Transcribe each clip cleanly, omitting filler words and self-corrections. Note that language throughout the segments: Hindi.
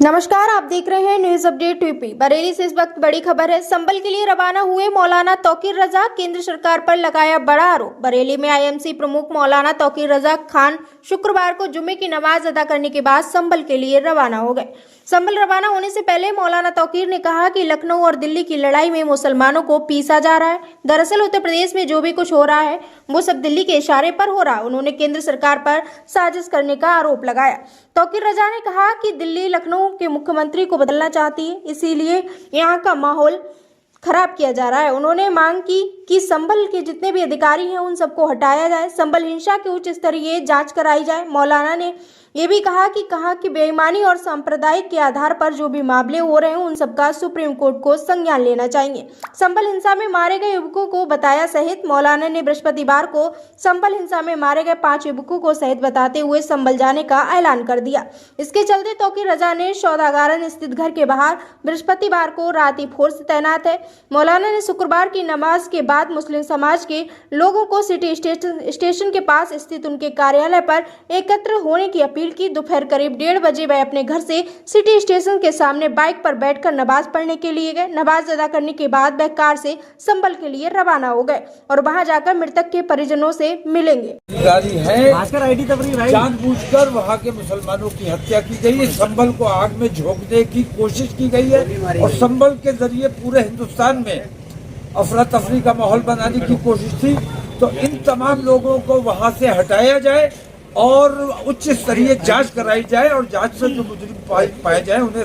नमस्कार, आप देख रहे हैं न्यूज अपडेट यूपी। बरेली से इस वक्त बड़ी खबर है। संबल के लिए रवाना हुए मौलाना तौकीर रजा, केंद्र सरकार पर लगाया बड़ा आरोप। बरेली में आईएमसी प्रमुख मौलाना तौकीर रजा खान शुक्रवार को जुमे की नमाज अदा करने के बाद संबल के लिए रवाना हो गए। संबल रवाना होने से पहले मौलाना तौकीर ने कहा कि लखनऊ और दिल्ली की लड़ाई में मुसलमानों को पीसा जा रहा है। दरअसल उत्तर प्रदेश में जो भी कुछ हो रहा है वो सब दिल्ली के इशारे पर हो रहा है। उन्होंने केंद्र सरकार पर साजिश करने का आरोप लगाया। तौकीर रजा ने कहा कि दिल्ली लखनऊ के मुख्यमंत्री को बदलना चाहती है, इसीलिए यहाँ का माहौल खराब किया जा रहा है। उन्होंने मांग की कि संबल के जितने भी अधिकारी हैं उन सबको हटाया जाए, संबल हिंसा की उच्च स्तरीय जांच कराई जाए। मौलाना ने ये भी कहा कि बेईमानी और सांप्रदायिक के आधार पर जो भी मामले हो रहे हैं उन सबका सुप्रीम कोर्ट को संज्ञान लेना चाहिए। संबल हिंसा में मारे गए युवकों को बताया सहित मौलाना ने बृहस्पतिवार को संबल हिंसा में मारे गए 5 युवकों को शहीद बताते हुए संबल जाने का ऐलान कर दिया। इसके चलते तौकीर रजा ने सौदागरन स्थित घर के बाहर बृहस्पतिवार को राती फोर्स तैनात है। मौलाना ने शुक्रवार की नमाज के बाद मुस्लिम समाज के लोगों को सिटी स्टेशन के पास स्थित उनके कार्यालय पर एकत्र होने की अपील की। दोपहर करीब 1:30 बजे वह अपने घर से सिटी स्टेशन के सामने बाइक पर बैठकर नमाज पढ़ने के लिए गए। नमाज अदा करने के बाद वह कार से संबल के लिए रवाना हो गए और वहां जाकर मृतक के परिजनों से मिलेंगे। जानबूझकर वहाँ के मुसलमानों की हत्या की गई है, संबल को आग में झोंकने की कोशिश की गई है और संबल के जरिए पूरे हिंदुस्तान में अफरा तफरी का माहौल बनाने की कोशिश थी। तो इन तमाम लोगों को वहाँ से हटाया जाए और उच्च स्तरीय जांच कराई जाए और जांच से जो मुजरिम पाए जाए उन्हें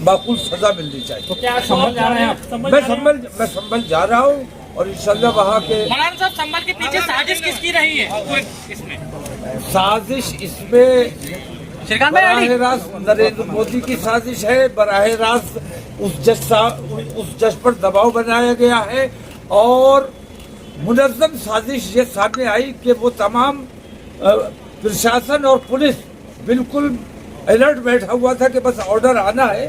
माकूल सजा मिलनी चाहिए। तो क्या संबल जा रहे हैं आप? मैं संबल जा रहा हूँ और इंशाल्लाह वहाँ के मौलाना साहब संबल के पीछे साजिश किसकी रही है? इसमें साजिश बराह रास्त नरेंद्र मोदी की साजिश है। बराह रास्त उस जज पर दबाव बनाया गया है और मुनज़्ज़म साजिश ये सामने आई कि वो तमाम प्रशासन और पुलिस बिल्कुल अलर्ट बैठा हुआ था कि बस ऑर्डर आना है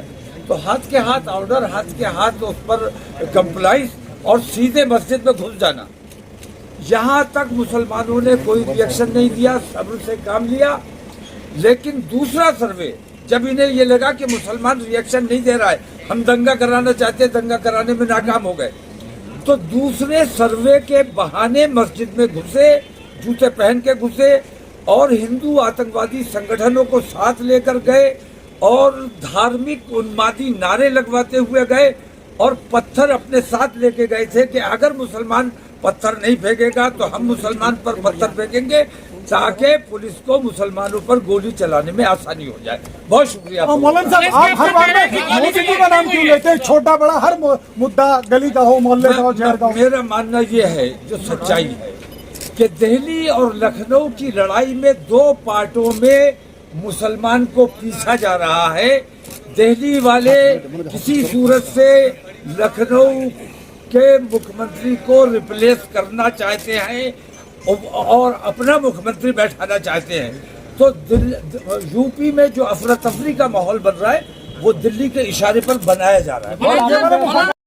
तो हाथ के हाथ ऑर्डर, हाथ के हाथ उस पर कंप्लाइंस और सीधे मस्जिद में घुस जाना। यहाँ तक मुसलमानों ने कोई रिएक्शन नहीं दिया, सब्र से काम लिया। लेकिन दूसरा सर्वे जब इन्हें ये लगा कि मुसलमान रिएक्शन नहीं दे रहा है, हम दंगा कराना चाहते, दंगा कराने में नाकाम हो गए, तो दूसरे सर्वे के बहाने मस्जिद में घुसे, जूते पहन के घुसे और हिंदू आतंकवादी संगठनों को साथ लेकर गए और धार्मिक उन्मादी नारे लगवाते हुए गए और पत्थर अपने साथ लेके गए थे कि अगर मुसलमान पत्थर नहीं फेंकेगा तो हम मुसलमान पर पत्थर फेंकेंगे ताकि पुलिस को मुसलमानों पर गोली चलाने में आसानी हो जाए। बहुत शुक्रिया। मौलाना साहब, आप हर बार में मोदी का नाम क्यों लेते हैं? छोटा बड़ा हर मुद्दा, गली का हो, मोहल्ले का हो, शहर का हो। मेरा मानना ये है जो सच्चाई है कि दिल्ली और लखनऊ की लड़ाई में 2 पार्टों में मुसलमान को पीसा जा रहा है। दिल्ली वाले किसी सूरत से लखनऊ के मुख्यमंत्री को रिप्लेस करना चाहते हैं और अपना मुख्यमंत्री बैठाना चाहते हैं। तो यूपी में जो अफरा तफरी का माहौल बन रहा है वो दिल्ली के इशारे पर बनाया जा रहा है।